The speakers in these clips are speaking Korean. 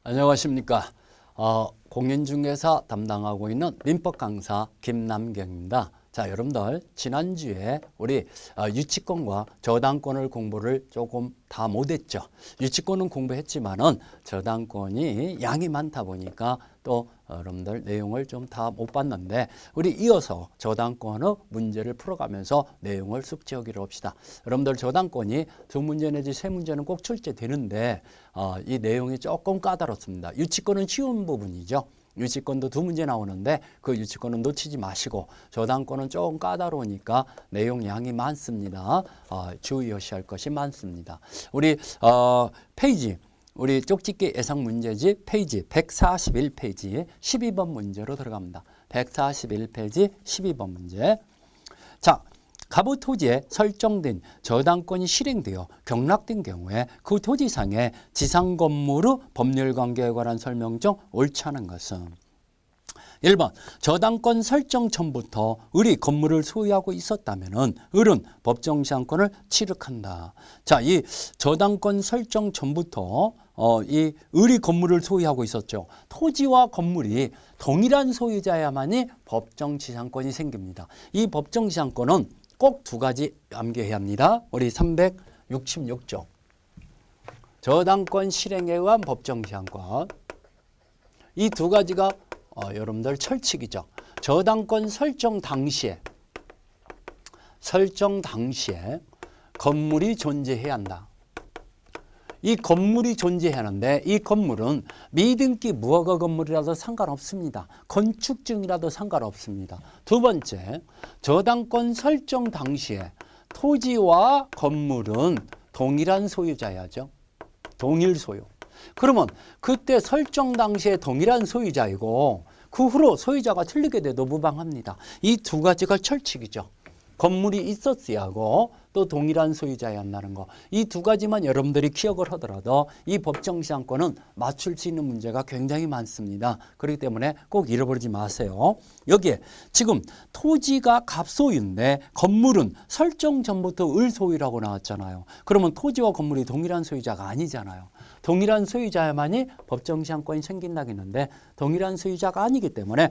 안녕하십니까. 공인중개사 담당하고 있는 민법 강사 김남경입니다. 자, 여러분들 지난주에 우리 유치권과 저당권을 공부를 조금 다 못했죠. 유치권은 공부했지만은 저당권이 양이 많다 보니까 또 여러분들 내용을 좀 다 못 봤는데 우리 이어서 저당권의 문제를 풀어가면서 내용을 숙지하기로 합시다. 여러분들 저당권이 2문제 내지 3문제는 꼭 출제되는데 이 내용이 조금 까다롭습니다. 유치권은 쉬운 부분이죠. 유치권도 2문제 나오는데 그 유치권은 놓치지 마시고 저당권은 조금 까다로우니까 내용 양이 많습니다. 주의하셔야 할 것이 많습니다. 우리 페이지 우리 쪽집기 예상 문제지 페이지 141페이지 12번 문제로 들어갑니다. 141페이지 12번 문제. 자, 갑의 토지에 설정된 저당권이 실행되어 경락된 경우에 그 토지상의 지상 건물의 법률관계에 관한 설명 중 옳지 않은 것은 1번 저당권 설정 전부터 을이 건물을 소유하고 있었다면 을은 법정지상권을 취득한다. 자, 이 저당권 설정 전부터 이 을이 건물을 소유하고 있었죠. 토지와 건물이 동일한 소유자야만이 법정지상권이 생깁니다. 이 법정지상권은 꼭 2가지 암기해야 합니다. 우리 366조 저당권 실행에 의한 법정지상권, 이 2가지가 여러분들 철칙이죠. 저당권 설정 당시에 건물이 존재해야 한다. 이 건물이 존재해야 하는데 이 건물은 미등기 무허가 건물이라도 상관없습니다. 건축증이라도 상관없습니다. 2번째, 저당권 설정 당시에 토지와 건물은 동일한 소유자야죠. 동일 소유. 그러면 그때 설정 당시에 동일한 소유자이고 그 후로 소유자가 틀리게 돼도 무방합니다. 이 2가지가 철칙이죠. 건물이 있었어야 하고 또 동일한 소유자여야 한다는 거. 이 2가지만 여러분들이 기억을 하더라도 이 법정지상권은 맞출 수 있는 문제가 굉장히 많습니다. 그렇기 때문에 꼭 잃어버리지 마세요. 여기에 지금 토지가 갑소유인데 건물은 설정 전부터 을 소유라고 나왔잖아요. 그러면 토지와 건물이 동일한 소유자가 아니잖아요. 동일한 소유자야만이 법정지상권이 생긴다겠는데 동일한 소유자가 아니기 때문에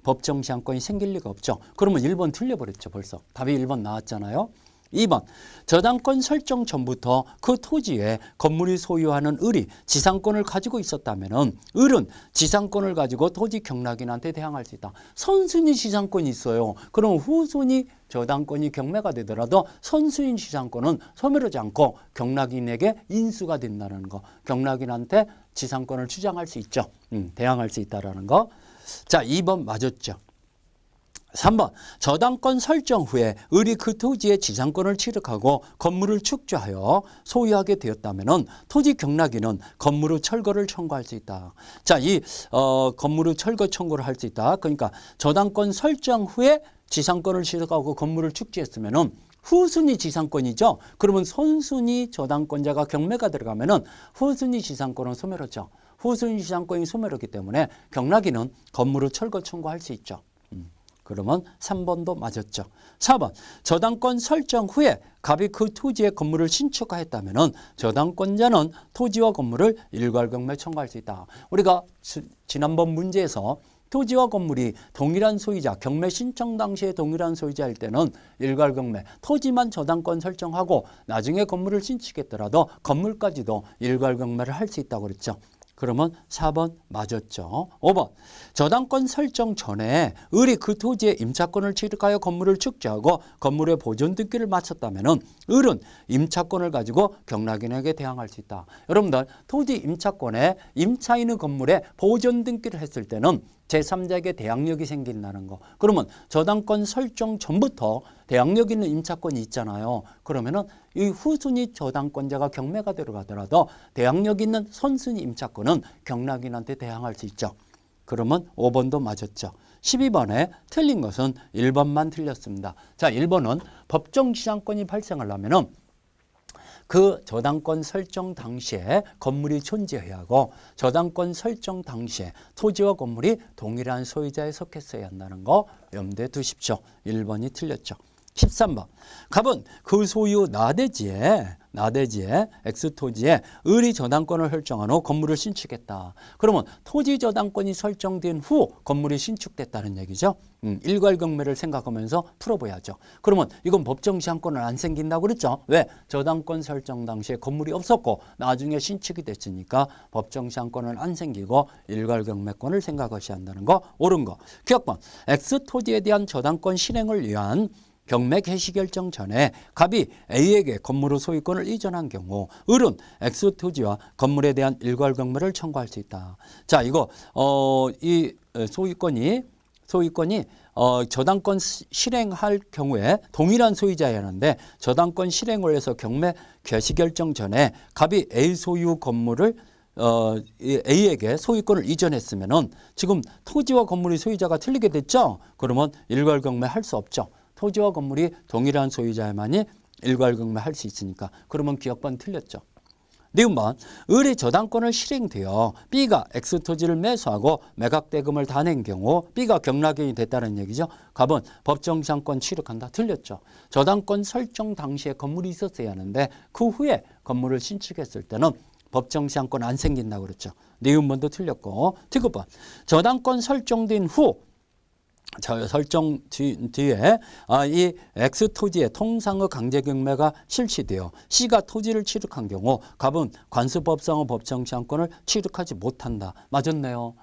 법정지상권이 생길 리가 없죠. 그러면 1번 틀려버렸죠. 벌써. 답이 1번 나왔잖아요. 2번 저당권 설정 전부터 그 토지에 건물이 소유하는 을이 지상권을 가지고 있었다면 을은 지상권을 가지고 토지 경락인한테 대항할 수 있다. 선순위 지상권이 있어요. 그럼 후순위 저당권이 경매가 되더라도 선순위 지상권은 소멸하지 않고 경락인에게 인수가 된다는 거. 경락인한테 지상권을 주장할 수 있죠. 대항할 수 있다는 거. 자, 2번 맞았죠. 3번 저당권 설정 후에 을이 그 토지의 지상권을 취득하고 건물을 축조하여 소유하게 되었다면 토지 경락인은 건물의 철거를 청구할 수 있다. 자, 이 건물의 철거 청구를 할 수 있다. 그러니까 저당권 설정 후에 지상권을 취득하고 건물을 축지했으면 후순위 지상권이죠. 그러면 선순위 저당권자가 경매가 들어가면 후순위 지상권은 소멸하죠. 후순위 지상권이 소멸하기 때문에 경락인은 건물의 철거 청구할 수 있죠. 그러면 3번도 맞았죠. 4번 저당권 설정 후에 갑이 그 토지의 건물을 신축하였다면 저당권자는 토지와 건물을 일괄경매 청구할 수 있다. 우리가 지난번 문제에서 토지와 건물이 동일한 소유자, 경매 신청 당시에 동일한 소유자일 때는 일괄경매, 토지만 저당권 설정하고 나중에 건물을 신축했더라도 건물까지도 일괄경매를 할 수 있다고 그랬죠. 그러면 4번 맞았죠. 5번 저당권 설정 전에 을이 그 토지의 임차권을 취득하여 건물을 축지하고 건물의 보존 등기를 마쳤다면 을은 임차권을 가지고 경락인에게 대항할 수 있다. 여러분들 토지 임차권에 임차인의 건물에 보존 등기를 했을 때는 제3자에게 대항력이 생긴다는 거. 그러면 저당권 설정 전부터 대항력 있는 임차권이 있잖아요. 그러면은 이 후순위 저당권자가 경매가 들어가더라도 대항력 있는 선순위 임차권은 경락인한테 대항할 수 있죠. 그러면 5번도 맞았죠. 12번에 틀린 것은 1번만 틀렸습니다. 자, 1번은 법정지상권이 발생하려면은 그 저당권 설정 당시에 건물이 존재해야 하고 저당권 설정 당시에 토지와 건물이 동일한 소유자에 속했어야 한다는 거 염두에 두십시오. 1번이 틀렸죠. 13번. 갑은 그 소유 나대지에 X토지에 을이 저당권을 설정한 후 건물을 신축했다. 그러면 토지 저당권이 설정된 후 건물이 신축됐다는 얘기죠. 일괄경매를 생각하면서 풀어봐야죠. 그러면 이건 법정시한권은 안 생긴다고 그랬죠. 왜? 저당권 설정 당시에 건물이 없었고 나중에 신축이 됐으니까 법정시한권은 안 생기고 일괄경매권을 생각하셔야 한다는 거. 옳은 거. 기억번. X토지에 대한 저당권 실행을 위한 경매 개시 결정 전에 갑이 A에게 건물의 소유권을 이전한 경우 을은 X토지와 건물에 대한 일괄 경매를 청구할 수 있다. 자, 이거 이 소유권이 저당권 실행할 경우에 동일한 소유자여야 하는데 저당권 실행을 해서 경매 개시 결정 전에 갑이 A 소유 건물을 A에게 소유권을 이전했으면은 지금 토지와 건물의 소유자가 틀리게 됐죠. 그러면 일괄 경매 할 수 없죠. 토지와 건물이 동일한 소유자야만이 일괄경매 할 수 있으니까. 그러면 기억번 틀렸죠. 니은번. 을의 저당권을 실행되어 B가 X토지를 매수하고 매각대금을 다 낸 경우 B가 경락인이 됐다는 얘기죠. 갑은 법정시한권 취득한다. 틀렸죠. 저당권 설정 당시에 건물이 있었어야 하는데 그 후에 건물을 신축했을 때는 법정시한권 안 생긴다고 그랬죠. 니은번도 틀렸고. 디귿번. 저당권 설정된 후 설정 뒤에 이 X토지의 통상의 강제경매가 실시되어 C가 토지를 취득한 경우 갑은 관수법상의 법정시한권을 취득하지 못한다. 맞았네요.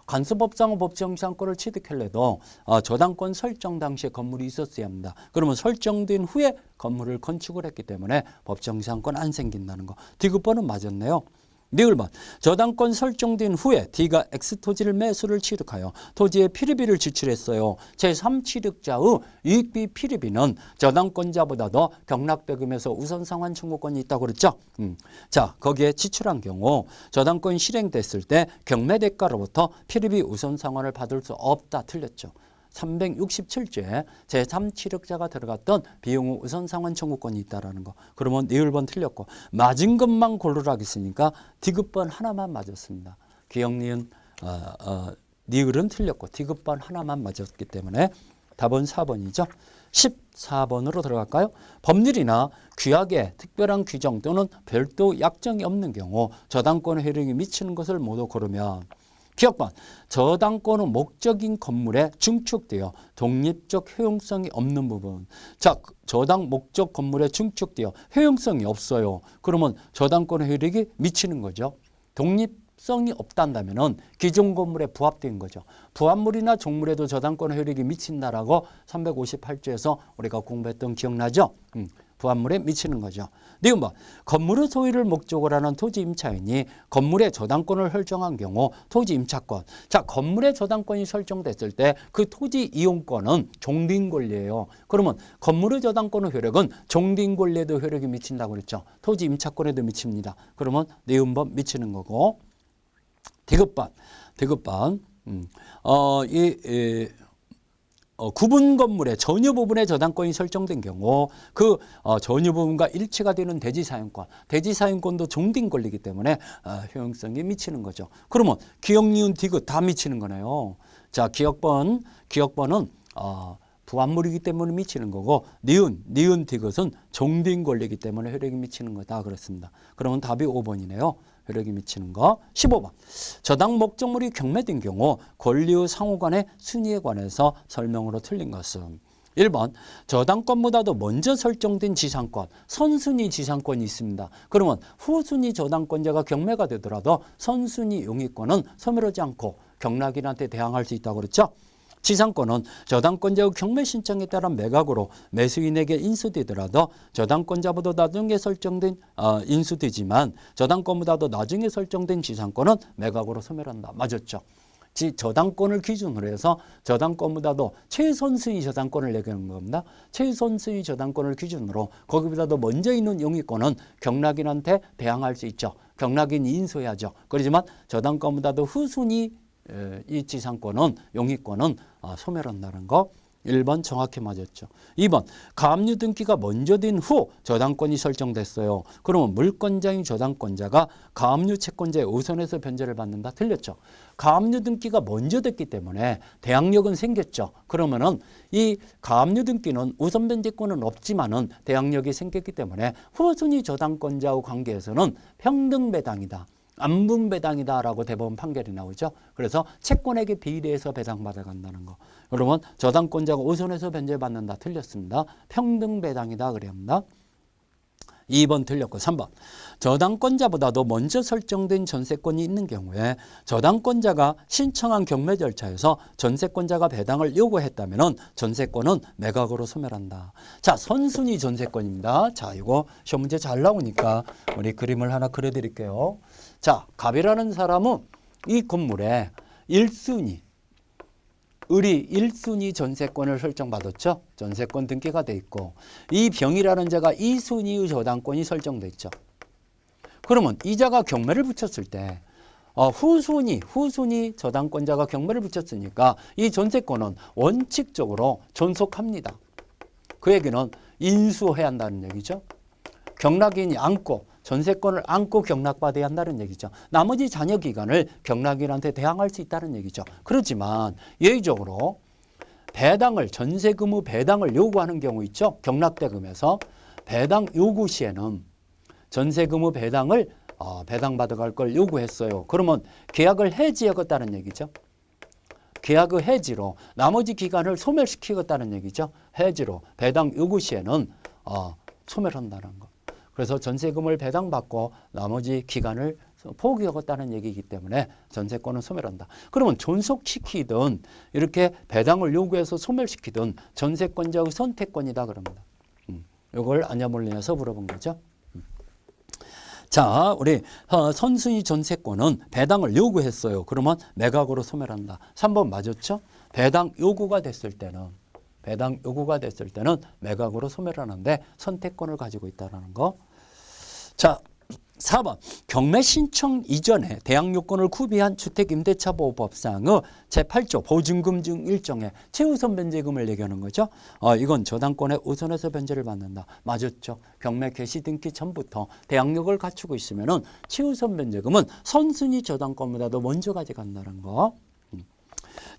관수법상의 법정시한권을 취득하려도 저당권 설정 당시에 건물이 있었어야 합니다. 그러면 설정된 후에 건물을 건축을 했기 때문에 법정시한권 안 생긴다는 거. 디귿번은 맞았네요. 니을번. 저당권 설정된 후에 D가 X토지를 매수를 취득하여 토지의 피리비를 지출했어요. 제3취득자의 이익비 피리비는 저당권자보다도 경락대금에서 우선상환 청구권이 있다고 그랬죠. 자, 거기에 지출한 경우 저당권 실행됐을 때 경매대가로부터 피리비 우선상환을 받을 수 없다. 틀렸죠. 367조에 제3취득자가 들어갔던 비용의 우선상환 청구권이 있다라는 거. 그러면 니을번 틀렸고 맞은 것만 고르라고 했으니까 디귿번 하나만 맞았습니다. 기억니은 니을은 틀렸고 디귿번 하나만 맞았기 때문에 답은 4번이죠. 14번으로 들어갈까요? 법률이나 규약에 특별한 규정 또는 별도 약정이 없는 경우 저당권의 효력이 미치는 것을 모두 고르면 기억번. 저당권의 목적인 건물에 중축되어 독립적 효용성이 없는 부분. 자, 저당 목적 건물에 중축되어 효용성이 없어요. 그러면 저당권의 효력이 미치는 거죠. 독립성이 없단다면은 기존 건물에 부합된 거죠. 부합물이나 종물에도 저당권의 효력이 미친다라고 358조에서 우리가 공부했던 기억나죠? 부합물에 미치는 거죠. 니은번. 건물의 소유를 목적으로 하는 토지 임차인이 건물의 저당권을 설정한 경우 토지 임차권. 자, 건물의 저당권이 설정됐을 때 그 토지 이용권은 종된 권리예요. 그러면 건물의 저당권의 효력은 종된 권리에도 효력이 미친다고 그랬죠. 토지 임차권에도 미칩니다. 그러면 니은번 미치는 거고. 디귿번. 구분 건물의 전유 부분의 저당권이 설정된 경우 그 전유 부분과 일치가 되는 대지사용권도 종된 권리이기 때문에 효용성이 미치는 거죠. 그러면 기억, 니은, 디귿 다 미치는 거네요. 자, 기억번은 부합물이기 때문에 미치는 거고 니은, 디귿은 종된 권리이기 때문에 효력이 미치는 거다 그렇습니다. 그러면 답이 5번이네요. 효력이 미치는 거. 15번. 저당 목적물이 경매된 경우 권리의 상호간의 순위에 관해서 설명으로 틀린 것은 1번. 저당권보다도 먼저 설정된 지상권, 선순위 지상권이 있습니다. 그러면 후순위 저당권자가 경매가 되더라도 선순위 용의권은 소멸하지 않고 경락인한테 대항할 수 있다고 그랬죠. 지상권은 저당권자의 경매 신청에 따른 매각으로 매수인에게 인수되더라도 저당권자보다 나중에 설정된 인수되지만 저당권보다도 나중에 설정된 지상권은 매각으로 소멸한다. 맞았죠? 저당권을 기준으로 해서 저당권보다도 최선순위 저당권을 얘기하는 겁니다. 최선순위 저당권을 기준으로 거기보다도 먼저 있는 용의권은 경락인한테 대항할 수 있죠. 경락인이 인수해야죠. 그렇지만 저당권보다도 후순위 이 지상권은 용의권은 소멸한다는 거. 1번 정확히 맞았죠. 2번 가압류 등기가 먼저 된 후 저당권이 설정됐어요. 그러면 물권자인 저당권자가 가압류 채권자의 우선에서 변제를 받는다. 틀렸죠. 가압류 등기가 먼저 됐기 때문에 대항력은 생겼죠. 그러면은 이 가압류 등기는 우선 변제권은 없지만은 대항력이 생겼기 때문에 후순위 저당권자의 관계에서는 평등 배당이다. 안분 배당이다라고 대법원 판결이 나오죠. 그래서 채권액에 비례해서 배당받아 간다는 거. 그러면 저당권자가 우선해서 변제받는다. 틀렸습니다. 평등 배당이다 그래야 합니다. 2번 틀렸고 3번 저당권자보다도 먼저 설정된 전세권이 있는 경우에 저당권자가 신청한 경매 절차에서 전세권자가 배당을 요구했다면 전세권은 매각으로 소멸한다. 자, 선순위 전세권입니다. 자, 이거 시험 문제 잘 나오니까 우리 그림을 하나 그려드릴게요. 자, 갑이라는 사람은 이 건물에 1순위 을이 1순위 전세권을 설정받았죠. 전세권 등기가 돼 있고 이 병이라는 자가 2순위의 저당권이 설정돼 있죠. 그러면 이 자가 경매를 붙였을 때 후순위 저당권자가 경매를 붙였으니까 이 전세권은 원칙적으로 존속합니다. 그 얘기는 인수해야 한다는 얘기죠. 경락인이 안고 전세권을 안고 경락받아야 한다는 얘기죠. 나머지 잔여 기간을 경락인한테 대항할 수 있다는 얘기죠. 그렇지만 예외적으로 배당을 전세금 후 배당을 요구하는 경우 있죠. 경락대금에서 배당 요구 시에는 전세금 후 배당을 배당받아갈 걸 요구했어요. 그러면 계약을 해지하겠다는 얘기죠. 계약의 해지로 나머지 기간을 소멸시키겠다는 얘기죠. 해지로 배당 요구 시에는 소멸한다는 거. 그래서 전세금을 배당받고 나머지 기간을 포기하겠다는 얘기이기 때문에 전세권은 소멸한다. 그러면 존속시키든 이렇게 배당을 요구해서 소멸시키든 전세권자의 선택권이다 그럽니다. 이걸 아냐몰리에서 물어본 거죠. 자, 우리 선순위 전세권은 배당을 요구했어요. 그러면 매각으로 소멸한다. 3번 맞았죠? 배당 요구가 됐을 때는 매각으로 소멸하는데 선택권을 가지고 있다는 거. 자, 4번 경매 신청 이전에 대항 요건을 구비한 주택임대차보호법상의 제8조 보증금 중 일종의 최우선 변제금을 얘기하는 거죠. 이건 저당권의 우선에서 변제를 받는다. 맞았죠. 경매 개시 등기 전부터 대항력을 갖추고 있으면은 최우선 변제금은 선순위 저당권보다도 먼저 가져간다는 거.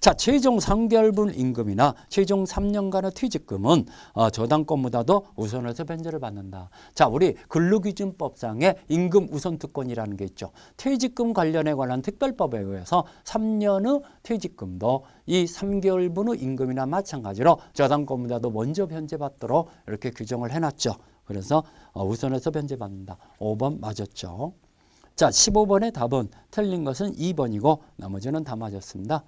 자, 최종 3개월분 임금이나 최종 3년간의 퇴직금은 저당권보다도 우선해서 변제를 받는다. 자, 우리 근로기준법상의 임금 우선특권이라는 게 있죠. 퇴직금 관련에 관한 특별법에 의해서 3년의 퇴직금도 이 3개월분의 임금이나 마찬가지로 저당권보다도 먼저 변제받도록 이렇게 규정을 해놨죠. 그래서 우선해서 변제받는다. 5번 맞았죠. 자, 15번의 답은 틀린 것은 2번이고 나머지는 다 맞았습니다.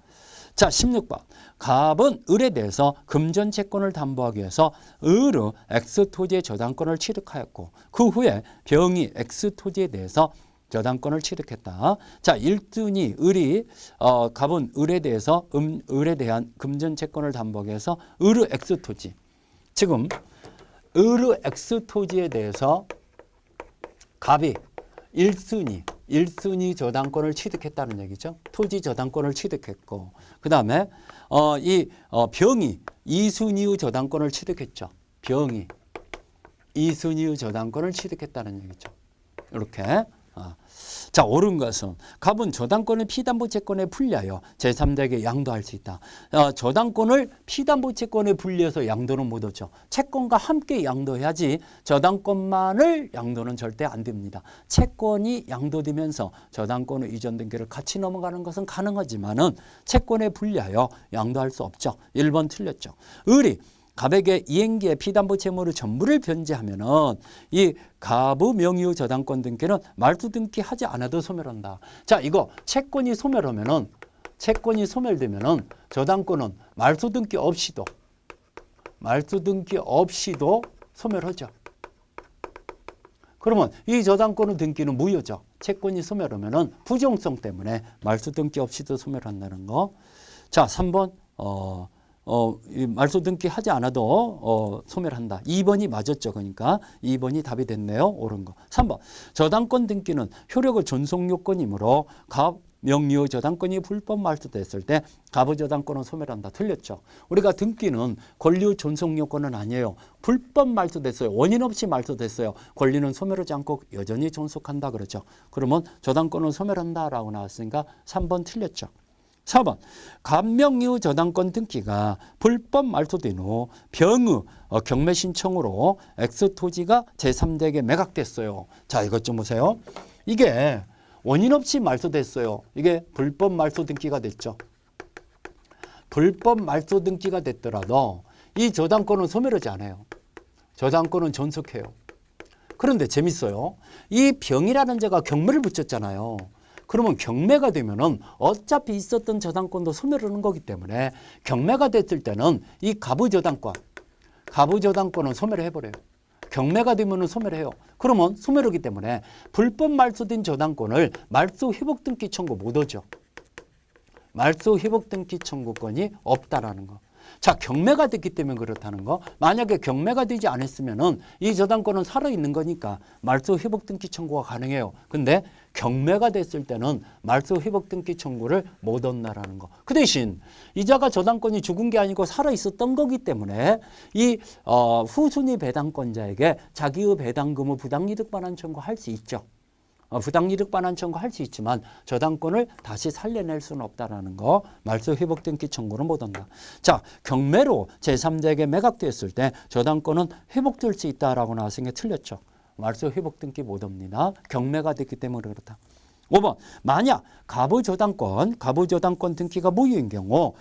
자, 16번. 갑은 을에 대해서 금전 채권을 담보하기 위해서 을의 X토지의 저당권을 취득하였고 그 후에 병이 X토지에 대해서 저당권을 취득했다. 자, 1순위 을이 갑은 을에 대해서 을에 대한 금전 채권을 담보하기 위해서 을의 X토지. 지금 을의 X토지에 대해서 갑이 1순위 저당권을 취득했다는 얘기죠. 토지 저당권을 취득했고 그 다음에 병이 2순위의 저당권을 취득했죠. 병이 2순위의 저당권을 취득했다는 얘기죠. 이렇게. 자, 옳은 것은 갑은 저당권을 피담보채권에 분리하여 제3자에게 양도할 수 있다. 저당권을 피담보채권에 분리해서 양도는 못 하죠. 채권과 함께 양도해야지 저당권만을 양도는 절대 안 됩니다. 채권이 양도되면서 저당권의 이전 등기를 같이 넘어가는 것은 가능하지만은 채권에 분리하여 양도할 수 없죠. 1번 틀렸죠. 을이 갑에게 이행기에 피담보 채무를 전부를 변제하면은 이 갑의 명의의 저당권 등기는 말소 등기하지 않아도 소멸한다. 자, 이거 채권이 소멸되면은 저당권은 말소 등기 없이도 소멸하죠. 그러면 이 저당권의 등기는 무효죠. 채권이 소멸하면은 부정성 때문에 말소 등기 없이도 소멸한다는 거. 자, 3번 말소 등기 하지 않아도 소멸한다. 2번이 맞았죠. 그러니까 2번이 답이 됐네요. 옳은 거. 3번 저당권 등기는 효력의 존속 요건이므로 명의의 저당권이 불법 말소됐을 때 갑의 저당권은 소멸한다. 틀렸죠. 우리가 등기는 권리의 존속 요건은 아니에요. 불법 말소됐어요. 원인 없이 말소됐어요. 권리는 소멸하지 않고 여전히 존속한다 그러죠. 그러면 저당권은 소멸한다라고 나왔으니까 3번 틀렸죠. 4번 갑명의의 저당권 등기가 불법 말소된 후 병의 경매 신청으로 X토지가 제3자에게 매각됐어요. 자, 이것 좀 보세요. 이게 원인 없이 말소됐어요. 이게 불법 말소 등기가 됐죠. 불법 말소 등기가 됐더라도 이 저당권은 소멸하지 않아요. 저당권은 존속해요. 그런데 재밌어요. 이 병이라는 자가 경매를 붙였잖아요. 그러면 경매가 되면은 어차피 있었던 저당권도 소멸하는 거기 때문에 경매가 됐을 때는 이 갑의 저당권은 소멸을 해버려요. 경매가 되면은 소멸해요. 그러면 소멸하기 때문에 불법 말소된 저당권을 말소 회복 등기 청구 못 하죠. 말소 회복 등기 청구권이 없다라는 거. 자, 경매가 됐기 때문에 그렇다는 거. 만약에 경매가 되지 않았으면은 이 저당권은 살아있는 거니까 말소 회복 등기 청구가 가능해요. 근데 경매가 됐을 때는 말소 회복 등기 청구를 못 한다라는 거. 그 대신 이자가 저당권이 죽은 게 아니고 살아있었던 거기 때문에 이 후순위 배당권자에게 자기의 배당금의 부당이득 반환 청구할 수 있죠. 부당이득 반환 청구할 수 있지만 저당권을 다시 살려낼 수는 없다라는 거. 말소 회복 등기 청구는 못 한다. 자, 경매로 제3자에게 매각됐을 때 저당권은 회복될 수 있다라고 나왔으니까 틀렸죠. 말소 회복 등기 못 합니다. 경매가 됐기 때문에 그렇다. 5번 만약 갑의 저당권 등기가 무효인 경우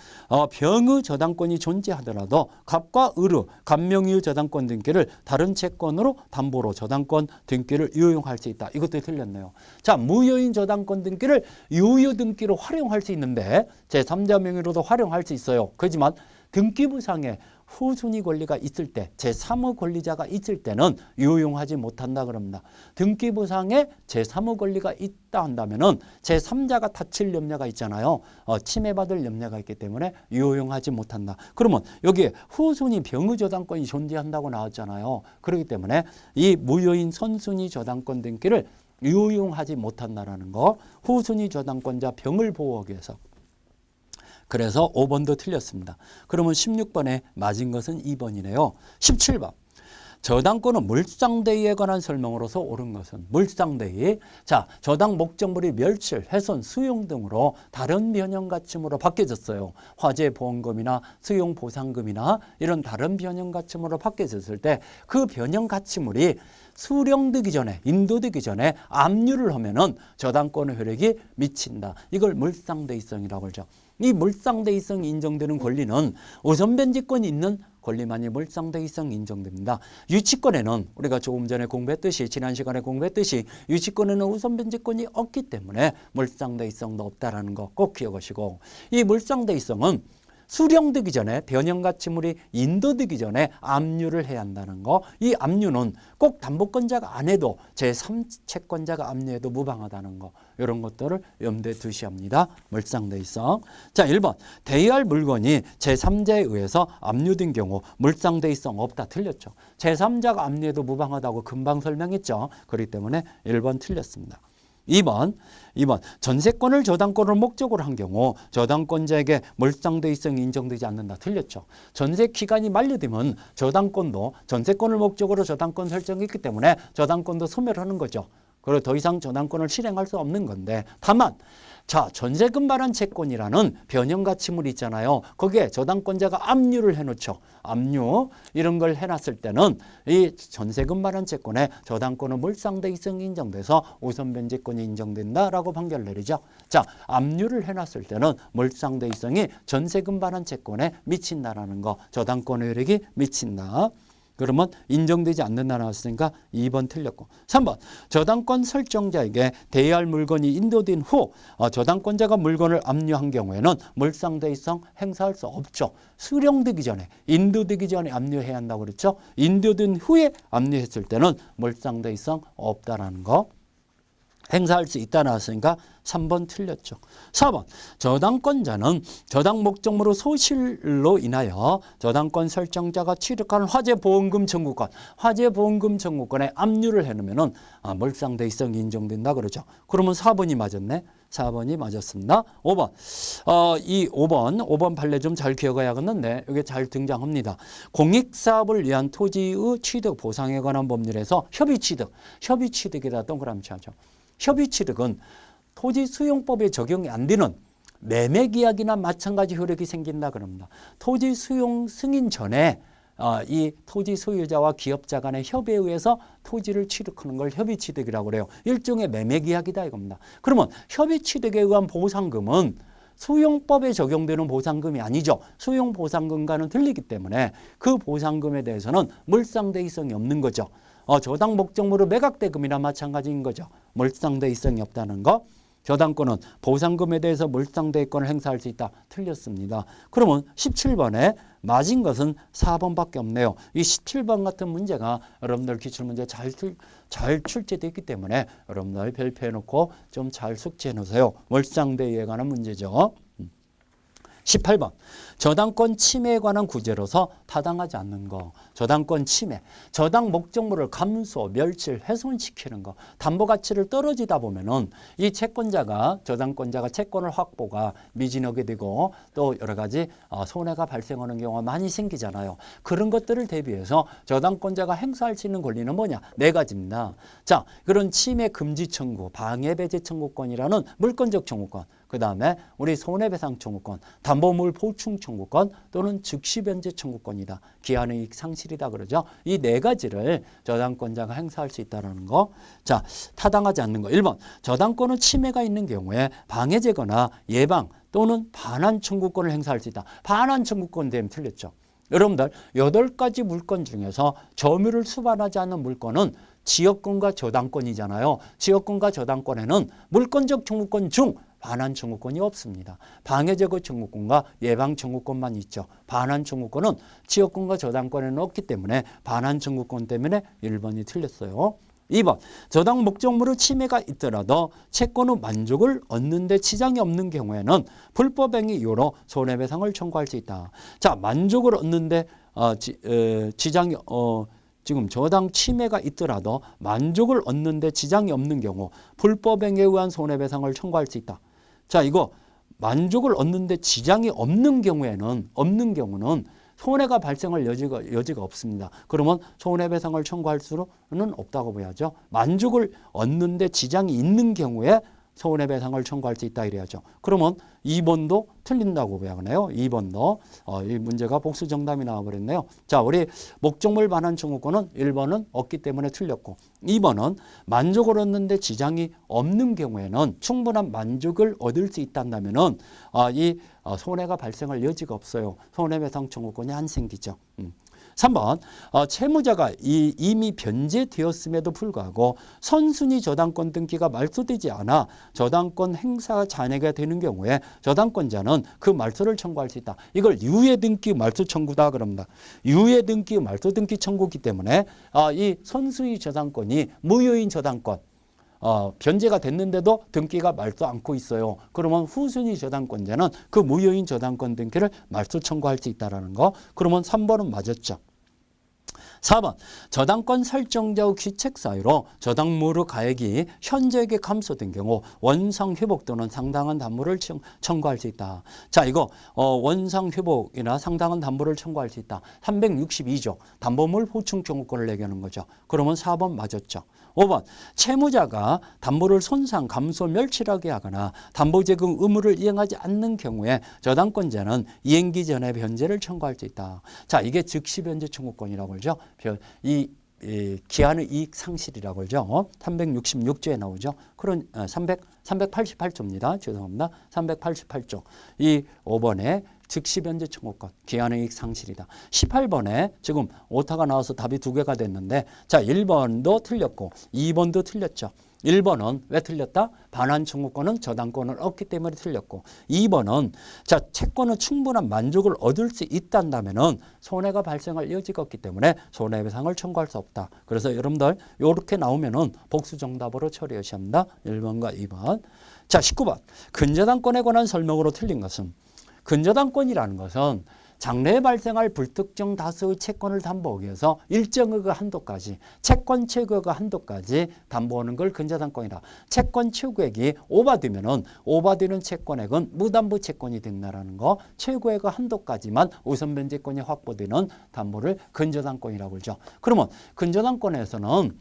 병의 저당권이 존재하더라도 갑과 을의 갑명의의 저당권 등기를 다른 채권으로 담보로 저당권 등기를 유효할 수 있다. 이것도 틀렸네요. 자, 무효인 저당권 등기를 유효 등기로 활용할 수 있는데 제3자 명의로도 활용할 수 있어요. 그렇지만 등기부상에 후순위 권리가 있을 때 제3의 권리자가 있을 때는 유용하지 못한다 그럽니다. 등기부상에 제3의 권리가 있다 한다면은 제3자가 다칠 염려가 있잖아요. 침해받을 염려가 있기 때문에 유용하지 못한다. 그러면 여기에 후순위 병의 저당권이 존재한다고 나왔잖아요. 그렇기 때문에 이 무효인 선순위 저당권 등기를 유용하지 못한다라는 거. 후순위 저당권자 병을 보호하기 위해서. 그래서 5번도 틀렸습니다. 그러면 16번에 맞은 것은 2번이네요. 17번. 저당권은 물상대위에 관한 설명으로서 옳은 것은 물상대위. 자, 저당 목적물이 멸실, 훼손, 수용 등으로 다른 변형가침으로 바뀌어졌어요. 화재보험금이나 수용보상금이나 이런 다른 변형가침으로 바뀌어졌을 때 그 변형가치물이 수령되기 전에, 인도되기 전에 압류를 하면은 저당권의 효력이 미친다. 이걸 물상대위성이라고 하죠. 이 물상대위성이 인정되는 권리는 우선변제권이 있는 권리만이 물상대위성 인정됩니다. 유치권에는 우리가 조금 전에 공부했듯이 지난 시간에 공부했듯이 유치권에는 우선변제권이 없기 때문에 물상대위성도 없다라는 거 꼭 기억하시고 이 물상대위성은 수령되기 전에 변형가치물이 인도되기 전에 압류를 해야 한다는 거. 이 압류는 꼭 담보권자가 안 해도 제3채권자가 압류해도 무방하다는 거. 이런 것들을 염두에 두셔야 합니다. 물상대위성. 자, 1번. 대여할 물건이 제3자에 의해서 압류된 경우 물상대위성 없다. 틀렸죠. 제3자가 압류해도 무방하다고 금방 설명했죠. 그렇기 때문에 1번 틀렸습니다. 2번 전세권을 저당권으로 목적으로 한 경우 저당권자에게 물상대위성이 인정되지 않는다. 틀렸죠. 전세 기간이 만료되면 저당권도 전세권을 목적으로 저당권 설정했기 때문에 저당권도 소멸하는 거죠. 그리고 더 이상 저당권을 실행할 수 없는 건데 다만 자, 전세금 반환 채권이라는 변형가치물이 있잖아요. 거기에 저당권자가 압류를 해놓죠. 압류 이런 걸 해놨을 때는 이 전세금 반환 채권에 저당권은 물상대위성이 인정돼서 우선변제권이 인정된다라고 판결 내리죠. 자, 압류를 해놨을 때는 물상대위성이 전세금 반환 채권에 미친다라는 거. 저당권의 효력이 미친다. 그러면 인정되지 않는다 나왔으니까 2번 틀렸고 3번 저당권 설정자에게 대여할 물건이 인도된 후 저당권자가 물건을 압류한 경우에는 물상대위성 행사할 수 없죠. 수령되기 전에 인도되기 전에 압류해야 한다고 그랬죠. 인도된 후에 압류했을 때는 물상대위성 없다라는 거. 행사할 수 있다 나왔으니까 3번 틀렸죠. 4번 저당권자는 저당 목적물의 소실로 인하여 저당권 설정자가 취득하는 화재보험금 청구권, 화재보험금 청구권에 압류를 해놓으면 몰상대의성이 인정된다 그러죠. 그러면 4번이 맞았네. 4번이 맞았습니다. 5번. 이 5번 판례 좀 잘 기억해야겠는데 이게 잘 등장합니다. 공익사업을 위한 토지의 취득 보상에 관한 법률에서 협의취득이다 동그라미 쳐야죠. 협의취득은 토지 수용법에 적용이 안 되는 매매계약이나 마찬가지 효력이 생긴다 그럽니다. 토지 수용 승인 전에 이 토지 소유자와 기업자 간의 협의에 의해서 토지를 취득하는 걸 협의취득이라고 그래요. 일종의 매매계약이다 이겁니다. 그러면 협의취득에 의한 보상금은 수용법에 적용되는 보상금이 아니죠. 수용보상금과는 틀리기 때문에 그 보상금에 대해서는 물상대의성이 없는 거죠. 저당 목적물의 매각대금이나 마찬가지인 거죠. 물상대의성이 없다는 거. 저당권은 보상금에 대해서 물상대의권을 행사할 수 있다. 틀렸습니다. 그러면 17번에 맞은 것은 4번밖에 없네요. 이 17번 같은 문제가 여러분들 기출문제 잘 출제되어 있기 때문에 여러분들 별표해 놓고 좀 잘 숙지해 놓으세요. 물상대의에 관한 문제죠. 18번 저당권 침해에 관한 구제로서 타당하지 않는 거. 저당권 침해, 저당 목적물을 감소, 멸실, 훼손시키는 거. 담보가치를 떨어지다 보면은 이 저당권자가 채권을 확보가 미진하게 되고 또 여러 가지 손해가 발생하는 경우가 많이 생기잖아요. 그런 것들을 대비해서 저당권자가 행사할 수 있는 권리는 뭐냐? 4가지입니다. 자, 그런 침해 금지 청구, 방해 배제 청구권이라는 물권적 청구권. 그 다음에 우리 손해배상 청구권, 담보물 보충 청구권 또는 즉시 변제 청구권이다. 기한이익 상실이다 그러죠. 이 4가지를 저당권자가 행사할 수 있다는 거. 자, 타당하지 않는 거. 1번 저당권은 침해가 있는 경우에 방해제거나 예방 또는 반환 청구권을 행사할 수 있다. 반환 청구권 되면 틀렸죠. 여러분들 8가지 물권 중에서 점유를 수반하지 않는 물권은 지역권과 저당권이잖아요. 지역권과 저당권에는 물권적 청구권 중 반환 청구권이 없습니다. 방해제거 청구권과 예방 청구권만 있죠. 반환 청구권은 지역권과 저당권에는 없기 때문에 반환 청구권 때문에 1번이 틀렸어요. 2번 저당 목적물의 침해가 있더라도 채권의 만족을 얻는 데 지장이 없는 경우에는 불법행위 이유로 손해배상을 청구할 수 있다. 자, 만족을 얻는데 지장이 지금 저당 침해가 있더라도 만족을 얻는 데 지장이 없는 경우 불법행위에 의한 손해배상을 청구할 수 있다. 자, 이거 만족을 얻는 데 지장이 없는 경우는 손해가 발생할 여지가 없습니다. 그러면 손해배상을 청구할 수는 없다고 봐야죠. 만족을 얻는 데 지장이 있는 경우에 손해배상을 청구할 수 있다 이래야죠. 그러면 2번도 틀린다고 봐야겠네요. 2번도 이 문제가 복수 정답이 나와버렸네요. 자, 우리 목적물 반환 청구권은 1번은 없기 때문에 틀렸고 2번은 만족을 얻는데 지장이 없는 경우에는 충분한 만족을 얻을 수 있다면은 이 손해가 발생할 여지가 없어요. 손해배상 청구권이 안 생기죠. 3번 채무자가 이미 변제되었음에도 불구하고 선순위 저당권 등기가 말소되지 않아 저당권 행사가 잔해가 되는 경우에 저당권자는 그 말소를 청구할 수 있다. 이걸 유예등기 말소 청구다 그럽니다. 유예등기 말소 등기 청구기 때문에 이 선순위 저당권이 무효인 저당권 변제가 됐는데도 등기가 말소 않고 있어요. 그러면 후순위 저당권자는 그 무효인 저당권 등기를 말소 청구할 수 있다는 거. 그러면 3번은 맞았죠. 4번 저당권 설정자의 귀책 사유로 저당물의 가액이 현저하게 감소된 경우 원상회복 또는 상당한 담보를 청구할 수 있다. 자, 이거 원상회복이나 상당한 담보를 청구할 수 있다. 362조 담보물 보충 청구권을 얘기하는 거죠. 그러면 4번 맞았죠. 5번 채무자가 담보를 손상, 감소, 멸실하게 하거나 담보제공 의무를 이행하지 않는 경우에 저당권자는 이행기 전에 변제를 청구할 수 있다. 자, 이게 즉시 변제 청구권이라고 그러죠. 이 기한의 이익 상실이라고 그러죠. 366조에 나오죠. 그런 388조입니다. 죄송합니다. 388조. 이 5번에 즉시 변제 청구권, 기한의 이익 상실이다. 18번에 지금 오타가 나와서 답이 2개가 됐는데 자, 1번도 틀렸고 2번도 틀렸죠. 1번은 왜 틀렸다? 반환 청구권은 저당권을 얻기 때문에 틀렸고 2번은 자 채권은 충분한 만족을 얻을 수 있다면은 손해가 발생할 여지가 없기 때문에 손해배상을 청구할 수 없다. 그래서 여러분들 이렇게 나오면은 복수 정답으로 처리하셔야 합니다. 1번과 2번. 자 19번 근저당권에 관한 설명으로 틀린 것은 근저당권이라는 것은 장래에 발생할 불특정 다수의 채권을 담보하기 위해서 일정의 그 한도까지 채권 최고의 그 한도까지 담보하는 걸 근저당권이다. 채권 최고액이 오버되면은 오버되는 채권액은 무담보 채권이 된다라는 거 최고의 그 한도까지만 우선 변제권이 확보되는 담보를 근저당권이라고 그러죠. 그러면 근저당권에서는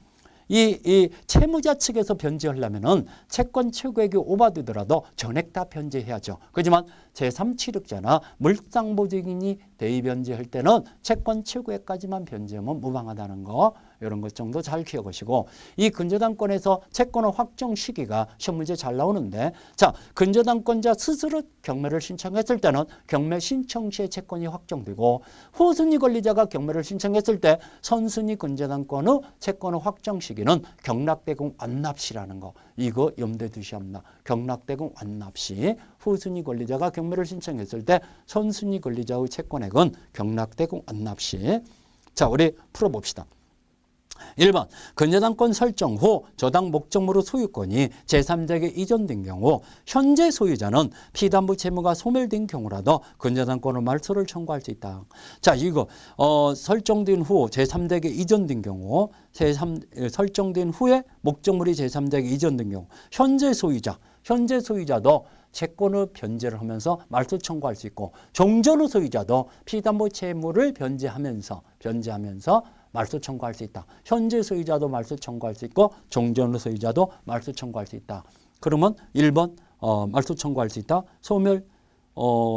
이 채무자 측에서 변제하려면은 채권 최고액이 오버되더라도 전액 다 변제해야죠. 그렇지만 제3취득자나 물상보증인이 대의변제할 때는 채권 최고액까지만 변제하면 무방하다는 거 이런 것 정도 잘 기억하시고 이 근저당권에서 채권의 확정 시기가 시험 문제 잘 나오는데 자 근저당권자 스스로 경매를 신청했을 때는 경매 신청 시에 채권이 확정되고 후순위 권리자가 경매를 신청했을 때 선순위 근저당권의 채권의 확정 시기는 경락대금 완납시라는 거 이거 염두에 두셔야 합니다. 경락대금 완납시 후순위 권리자가 경매를 신청했을 때 선순위 권리자의 채권액은 경락대금 완납시. 자 우리 풀어봅시다. 1번 근저당권 설정 후 저당 목적물의 소유권이 제3자에게 이전된 경우 현재 소유자는 피담보 채무가 소멸된 경우라도 근저당권의 말소를 청구할 수 있다. 자 이거 설정된 후 제3자에게 이전된 경우 설정된 후에 목적물이 제3자에게 이전된 경우 현재 소유자도 채권의 변제를 하면서 말소 청구할 수 있고 종전의 소유자도 피담보 채무를 변제하면서 말소 청구할 수 있다. 현재 소유자도 말소 청구할 수 있고 종전의 소유자도 말소 청구할 수 있다. 그러면 1번 말소 청구할 수 있다. 소멸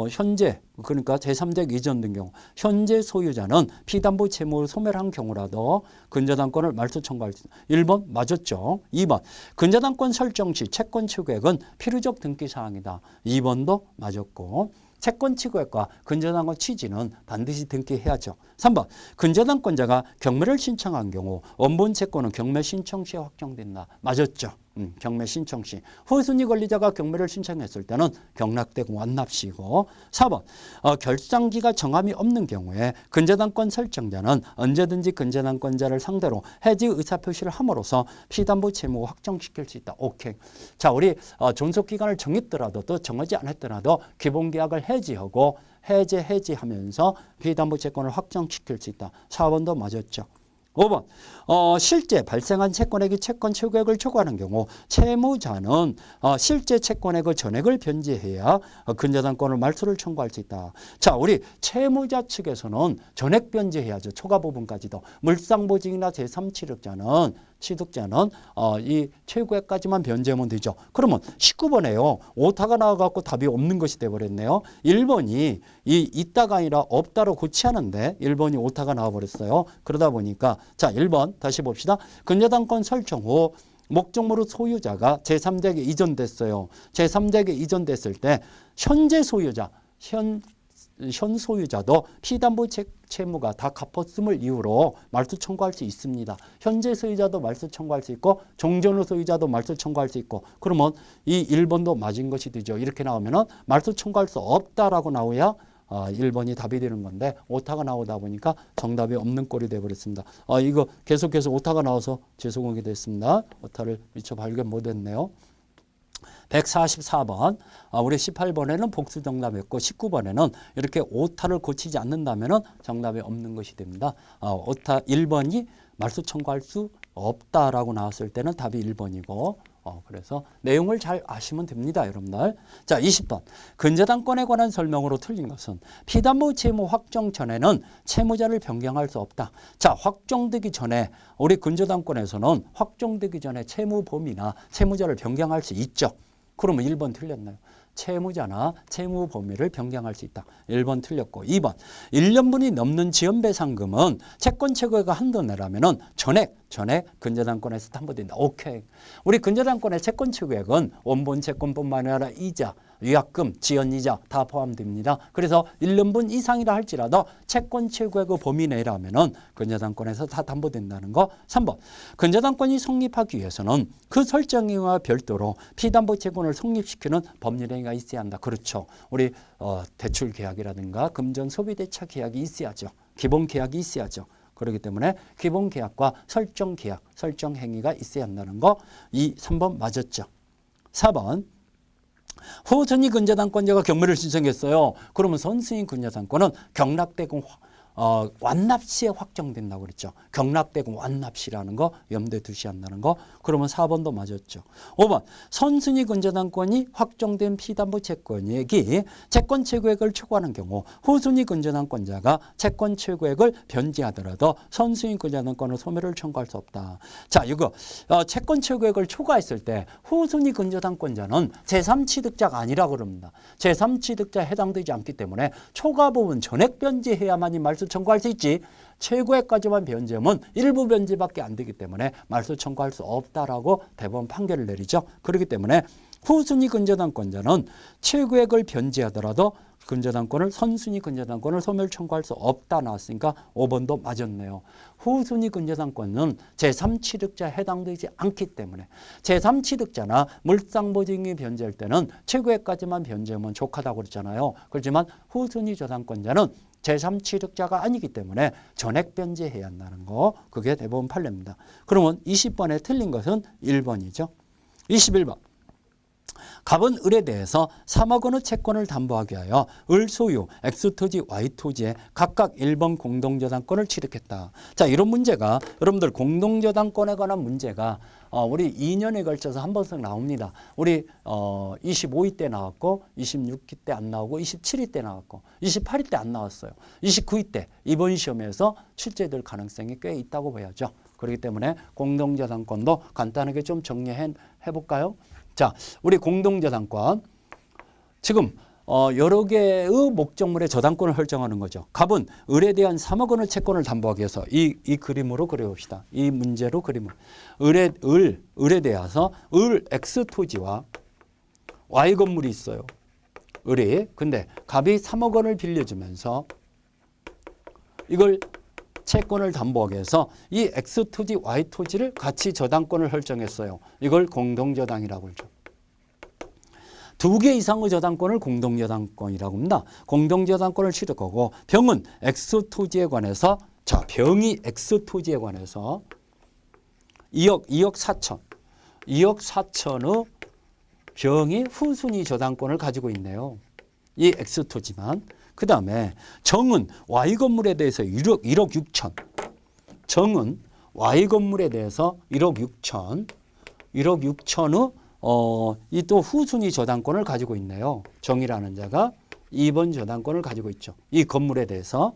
현재 그러니까 제3자에게 이전된 경우 현재 소유자는 피담보 채무를 소멸한 경우라도 근저당권을 말소 청구할 수 있다. 1번 맞았죠. 2번 근저당권 설정 시 채권 취득액은 필요적 등기 사항이다. 2번도 맞았고 채권 취득액과 근저당권 취지는 반드시 등기해야죠. 3번 근저당권자가 경매를 신청한 경우 원본 채권은 경매 신청 시에 확정된다. 맞았죠. 경매 신청 시 후순위 권리자가 경매를 신청했을 때는 경락대금 완납시고 4번 결상기가 정함이 없는 경우에 근저당권 설정자는 언제든지 근저당권자를 상대로 해지 의사표시를 함으로써 피담보 채무 확정시킬 수 있다. 오케이. 자 우리 존속기간을 정했더라도 또 정하지 않았더라도 기본계약을 해지하고 해지하면서 피담보 채권을 확정시킬 수 있다. 4번도 맞았죠. 5번 실제 발생한 채권액이 채권 최고액을 초과하는 경우 채무자는 실제 채권액의 전액을 변제해야 근저당권을 말소를 청구할 수 있다. 자 우리 채무자 측에서는 전액 변제해야죠. 초과 부분까지도. 물상보증이나 제3취득자는 이 최고액까지만 변제하면 되죠. 그러면 19번에요. 오타가 나와갖고 답이 없는 것이 돼버렸네요. 1번이 있다가 아니라 없다로 고치하는데 1번이 오타가 나와버렸어요. 그러다 보니까 자 1번 다시 봅시다. 근저당권 설정 후 목적물의 소유자가 제3자에게 이전됐어요. 제3자에게 이전됐을 때 현재 소유자 현 소유자도 피담보 채무가 다 갚았음을 이유로 말소 청구할 수 있습니다. 현재 소유자도 말소 청구할 수 있고 종전의 소유자도 말소 청구할 수 있고 그러면 이 1번도 맞은 것이 되죠. 이렇게 나오면은 말소 청구할 수 없다라고 나와야 1번이 답이 되는 건데 오타가 나오다 보니까 정답이 없는 꼴이 되어버렸습니다. 이거 계속해서 오타가 나와서 죄송하게 됐습니다. 오타를 미처 발견 못했네요. 144번 우리 18번에는 복수 정답이었고 19번에는 이렇게 오타를 고치지 않는다면 정답이 없는 것이 됩니다. 오타 1번이 말소 청구할 수 없다라고 나왔을 때는 답이 1번이고 그래서 내용을 잘 아시면 됩니다. 여러분들. 자 20번 근저당권에 관한 설명으로 틀린 것은 피담보 채무 확정 전에는 채무자를 변경할 수 없다. 자 확정되기 전에 우리 근저당권에서는 확정되기 전에 채무 범위나 채무자를 변경할 수 있죠. 그러면 1번 틀렸나요? 채무자나 채무 범위를 변경할 수 있다. 1번 틀렸고 2번 1년분이 넘는 지연배상금은 채권 최고액의 한도 내라면은 전액 전액 근저당권에서 담보된다. 오케이. 우리 근저당권의 채권 최고액은 원본 채권뿐만 아니라 이자, 위약금, 지연이자 다 포함됩니다. 그래서 1년분 이상이라 할지라도 채권 최고액의 범위 내라면은 근저당권에서 다 담보된다는 거. 3번. 근저당권이 성립하기 위해서는 그 설정과 별도로 피담보 채권을 성립시키는 법률 행위가 있어야 한다. 그렇죠. 우리 대출 계약이라든가 금전 소비 대차 계약이 있어야죠. 기본 계약이 있어야죠. 그렇기 때문에 기본 계약과 설정 계약, 설정 행위가 있어야 한다는 거. 3번 맞았죠. 4번. 후순위 근저당권자가 경매를 신청했어요. 그러면 선순위 근저당권은 경락대금 완납 시에 확정된다고 그랬죠. 경락대금 완납 시라는 거 염두에 두셔야 한다는 거. 그러면 4번도 맞았죠. 5번. 선순위 근저당권이 확정된 피담보 채권액이 채권 최고액을 초과하는 경우 후순위 근저당권자가 채권 최고액을 변제하더라도 선순위 근저당권의 소멸을 청구할 수 없다. 자, 이거 채권 최고액을 초과했을 때 후순위 근저당권자는 제3취득자가 아니라고 그럽니다. 제3취득자에 해당되지 않기 때문에 초과 부분 전액 변제해야만이 말소 청구할 수 있지. 최고액까지만 변제하면 일부 변제밖에 안 되기 때문에 말소 청구할 수 없다라고 대법원 판결을 내리죠. 그렇기 때문에 후순위 근저당권자는 최고액을 변제하더라도 근저당권을 선순위 근저당권을 소멸 청구할 수 없다 나왔으니까 5번도 맞았네요. 후순위 근저당권은 제3취득자에 해당되지 않기 때문에 제3취득자나 물상보증이 변제할 때는 최고액까지만 변제하면 족하다고 그랬잖아요. 그렇지만 후순위 저당권자는 제3취득자가 아니기 때문에 전액 변제해야 한다는 거. 그게 대법원 판례입니다. 그러면 20번에 틀린 것은 1번이죠. 21번. 갑은 을에 대해서 3억 원의 채권을 담보하기 위하여 을 소유 X토지 Y토지에 각각 1번 공동저당권을 취득했다. 자, 이런 문제가 여러분들 공동저당권에 관한 문제가 우리 2년에 걸쳐서 한 번씩 나옵니다. 우리 25위 때 나왔고 26위 때 안 나오고 27위 때 나왔고 28위 때 안 나왔어요. 29위 때 이번 시험에서 출제될 가능성이 꽤 있다고 봐야죠. 그렇기 때문에 공동저당권도 간단하게 좀 정리해 볼까요? 자, 우리 공동저당권 지금 여러 개의 목적물의 저당권을 설정하는 거죠. 갑은 을에 대한 3억 원의 채권을 담보하기 위해서 이 그림으로 그려봅시다. 이 문제로 그림을 을에 대해서 을 X 토지와 Y 건물이 있어요. 을이 근데 갑이 3억 원을 빌려주면서 이걸 채권을 담보하기 위해서 이 X 토지, Y 토지를 같이 저당권을 설정했어요. 이걸 공동저당이라고 하죠. 2개 이상의 저당권을 공동저당권이라고 합니다. 공동저당권을 취득하고 병은 X 토지에 관해서 자, 병이 X 토지에 관해서 2억 4천의 병이 후순위 저당권을 가지고 있네요. 이 X 토지만. 그 다음에 정은 Y 건물에 대해서 1억 6천. 정은 Y 건물에 대해서 1억 6천의 이 또 후순위 저당권을 가지고 있네요. 정이라는 자가 2번 저당권을 가지고 있죠. 이 건물에 대해서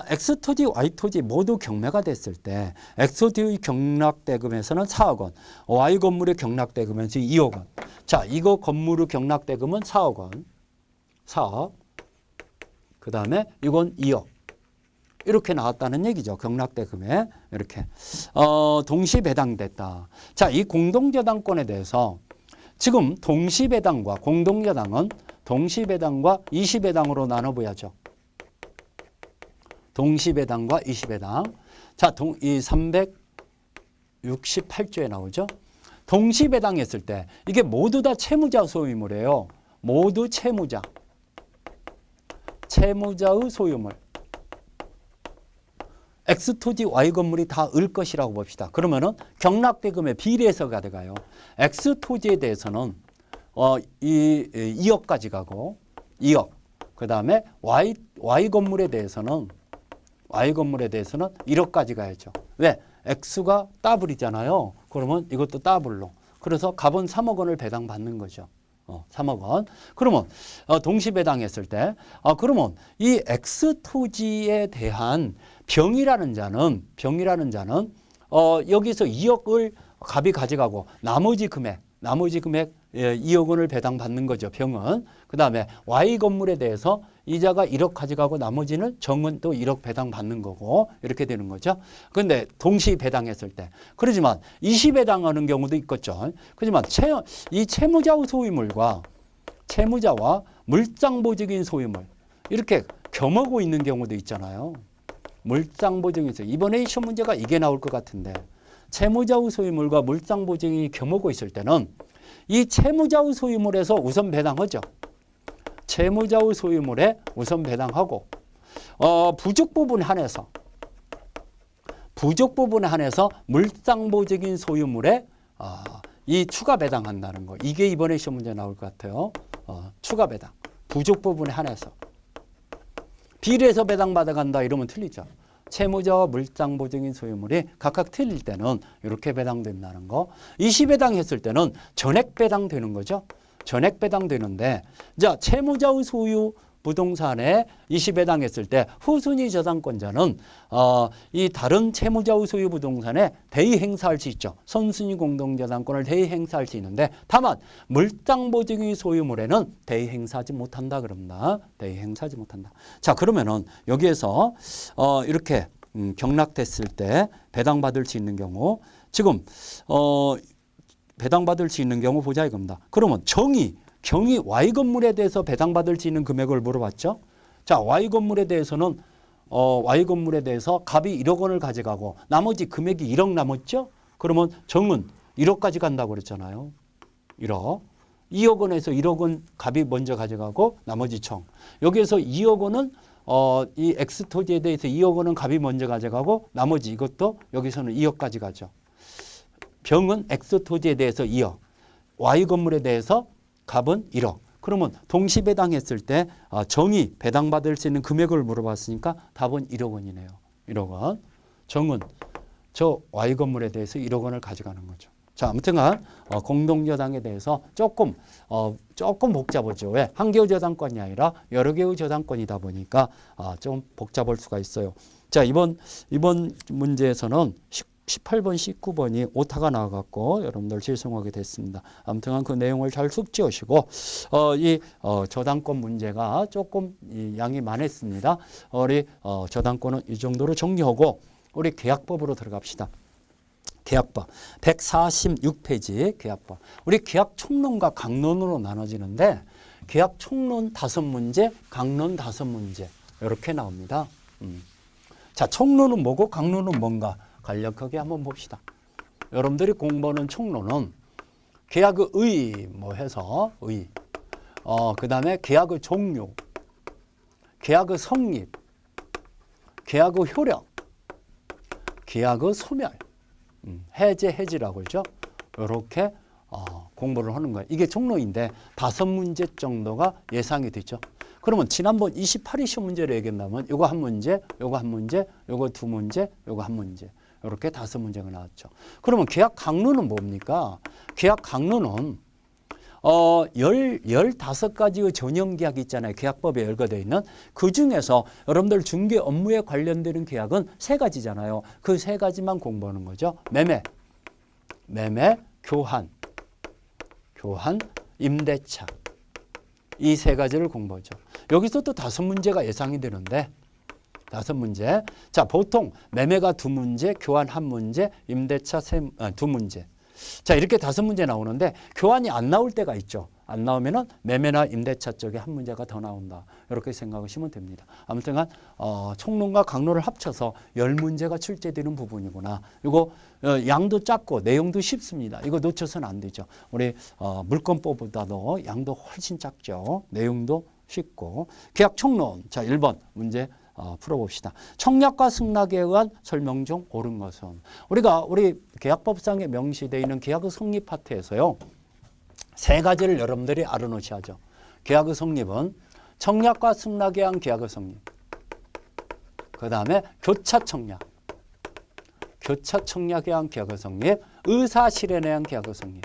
X토지, Y토지 모두 경매가 됐을 때 X토지의 경락대금에서는 4억 원, Y 건물의 경락대금에서 2억 원. 자, 이거 건물의 경락대금은 4억 원. 4억. 그 다음에 이건 2억. 이렇게 나왔다는 얘기죠. 경락대금에 이렇게 동시배당됐다. 자, 이 공동저당권에 대해서 지금 동시배당과 공동저당은 동시배당과 이시배당으로 나눠봐야죠. 동시배당과 이시배당. 자, 이 368조에 나오죠. 동시배당했을 때 이게 모두 다 채무자 소유물이에요. 모두 채무자. 채무자의 소유물. X토지 Y 건물이 다 을 것이라고 봅시다. 그러면은 경락대금의 비례해서가 돼가요. X토지에 대해서는 2억까지 가고 2억. 그 다음에 Y 건물에 대해서는 1억까지 가야죠. 왜? X가 더블이잖아요. 그러면 이것도 더블로. 그래서 갑은 3억 원을 배당받는 거죠. 3억 원. 그러면 동시배당했을 때 그러면 이 X토지에 대한 병이라는 자는 여기서 2억을 갑이 가져가고 나머지 금액 2억 원을 배당받는 거죠. 병은. 그 다음에 Y 건물에 대해서 이자가 1억 가져가고 나머지는 정은 또 1억 배당받는 거고 이렇게 되는 거죠. 그런데 동시 배당했을 때. 그렇지만 이시배당하는 경우도 있겠죠. 그렇지만 이 채무자의 소유물과 채무자와 물상보증인 소유물 이렇게 겸하고 있는 경우도 있잖아요. 물상보증인 소유. 이번에 시험 문제가 이게 나올 것 같은데 채무자의 소유물과 물상보증인이 겸하고 있을 때는 이 채무자의 소유물에서 우선 배당하죠. 채무자의 소유물에 우선 배당하고 부족 부분에 한해서 물상보증인 소유물에 이 추가 배당한다는 거. 이게 이번에 시험 문제 나올 것 같아요. 추가 배당. 부족 부분에 한해서. 비례해서 배당받아간다 이러면 틀리죠. 채무자와 물상보증인 소유물이 각각 틀릴 때는 이렇게 배당된다는 거. 이시배당했을 때는 전액 배당되는 거죠. 전액 배당되는데 자 채무자의 소유 부동산에 이시배당했을 때 후순위 저당권자는 이 다른 채무자의 소유 부동산에 대의 행사할 수 있죠. 선순위 공동저당권을 대의 행사할 수 있는데 다만 물상보증인 소유물에는 대의 행사하지 못한다 그럽니다. 대의 행사하지 못한다. 자 그러면은 여기에서 이렇게 경락됐을 때 배당받을 수 있는 경우 지금 배당받을 수 있는 경우 보자 이겁니다. 그러면 경이 Y 건물에 대해서 배당받을 수 있는 금액을 물어봤죠. 자, Y 건물에 대해서는 Y 건물에 대해서 값이 1억 원을 가져가고 나머지 금액이 1억 남았죠. 그러면 정은 1억까지 간다고 그랬잖아요. 1억. 2억 원에서 1억 원 값이 먼저 가져가고 나머지 정. 여기에서 2억 원은 이 X 토지에 대해서 2억 원은 값이 먼저 가져가고 나머지 이것도 여기서는 2억까지 가죠. 병은 X 토지에 대해서 2억. Y 건물에 대해서 값은 1억. 그러면 동시배당했을 때 정이 배당받을 수 있는 금액을 물어봤으니까 답은 1억 원이네요. 1억 원. 정은 저 Y 건물에 대해서 1억 원을 가져가는 거죠. 자, 아무튼간 공동저당에 대해서 조금 복잡하죠. 왜? 한 개의 저당권이 아니라 여러 개의 저당권이다 보니까 좀 복잡할 수가 있어요. 자, 이번 문제에서는 18번, 19번이 오타가 나와갖고 여러분들 죄송하게 됐습니다. 아무튼 그 내용을 잘 숙지하시고 이 저당권 문제가 조금 양이 많았습니다. 우리 저당권은 이 정도로 정리하고 우리 계약법으로 들어갑시다. 계약법 146페이지 계약법. 우리 계약 총론과 강론으로 나눠지는데 계약 총론 5문제, 강론 5문제 이렇게 나옵니다. 자, 총론은 뭐고 강론은 뭔가? 간략하게 한번 봅시다. 여러분들이 공부하는 총론은 계약의 의 뭐 해서 의, 그 다음에 계약의 종료, 계약의 성립, 계약의 효력, 계약의 소멸, 해제, 해지라고 그러죠. 이렇게 공부를 하는 거예요. 이게 총론인데 5문제 정도가 예상이 되죠. 그러면 지난번 28위 시험 문제를 얘기한다면 요거 한 문제, 요거 한 문제, 요거 2문제, 요거 한 문제. 이렇게 5문제가 나왔죠. 그러면 계약 강론은 뭡니까? 계약 강론은 15가지의 전형 계약이 있잖아요. 계약법에 열거되어 있는. 그중에서 여러분들 중개 업무에 관련되는 계약은 3가지잖아요. 그 3가지만 공부하는 거죠. 매매, 교환, 임대차. 이 3가지를 공부하죠. 여기서 또 5문제가 예상이 되는데 5문제. 자, 보통 매매가 2문제, 교환 1문제, 임대차 2문제. 자, 이렇게 5문제 나오는데 교환이 안 나올 때가 있죠. 안 나오면은 매매나 임대차 쪽에 1문제가 더 나온다. 이렇게 생각하시면 됩니다. 아무튼간 총론과 강론을 합쳐서 10문제가 출제되는 부분이구나. 이거 양도 작고 내용도 쉽습니다. 이거 놓쳐서는 안 되죠. 우리 물권법보다도 양도 훨씬 작죠. 내용도 쉽고. 계약 총론. 자, 1번 문제 풀어봅시다. 청약과 승낙에 의한 설명 중 옳은 것은. 우리 계약법상에 명시되어 있는 계약의 성립 파트에서요. 3가지를 여러분들이 알아놓으셔야죠. 계약의 성립은 청약과 승낙에 의한 계약의 성립. 그 다음에 교차 청약에 의한 계약의 성립. 의사 실현에 의한 계약의 성립.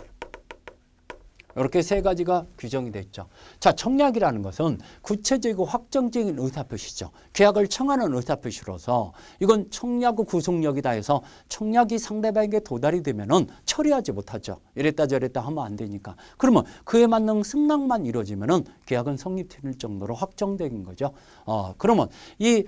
이렇게 세 가지가 규정이 돼 있죠. 자, 청약이라는 것은 구체적이고 확정적인 의사표시죠. 계약을 청하는 의사표시로서 이건 청약 후 구속력이다 해서 청약이 상대방에게 도달이 되면은 처리하지 못하죠. 이랬다 저랬다 하면 안 되니까. 그러면 그에 맞는 승낙만 이루어지면은 계약은 성립될 정도로 확정된 거죠. 그러면 이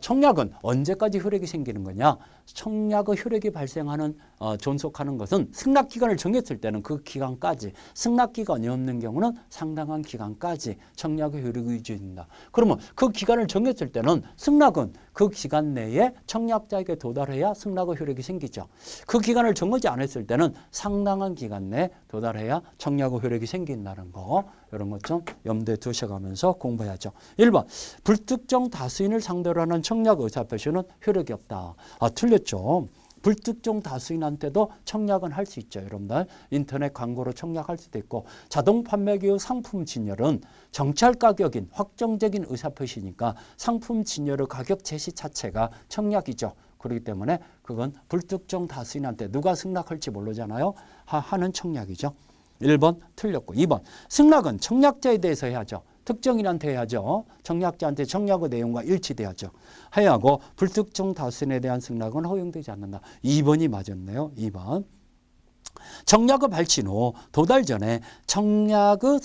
청약은 언제까지 효력이 생기는 거냐? 청약의 효력이 발생하는 존속하는 것은 승낙 기간을 정했을 때는 그 기간까지, 승낙 기간이 없는 경우는 상당한 기간까지 청약의 효력이 유지된다. 그러면 그 기간을 정했을 때는 승낙은 그 기간 내에 청약자에게 도달해야 승낙의 효력이 생기죠. 그 기간을 정하지 않았을 때는 상당한 기간 내에 도달해야 청약의 효력이 생긴다는 거, 이런 것 좀 염두에 두셔가면서 공부해야죠. 1번 불특정 다수인을 상대로 하는 청약 의사표시는 효력이 없다. 틀렸죠. 불특정 다수인한테도 청약은 할 수 있죠. 여러분들 인터넷 광고로 청약할 수도 있고, 자동 판매 기업 상품 진열은 정찰 가격인 확정적인 의사표시니까 상품 진열의 가격 제시 자체가 청약이죠. 그렇기 때문에 그건 불특정 다수인한테 누가 승낙할지 모르잖아요. 하는 청약이죠. 1번 틀렸고, 2번 승낙은 청약자에 대해서 해야죠. 특정인한테 해야죠. 청약자한테 청약의 내용과 일치돼야죠. 해야 하고 불특정 다수인에 대한 승낙은 허용되지 않는다. 2번이 맞았네요. 2번. 청약의 발신 후 도달 전에 청약의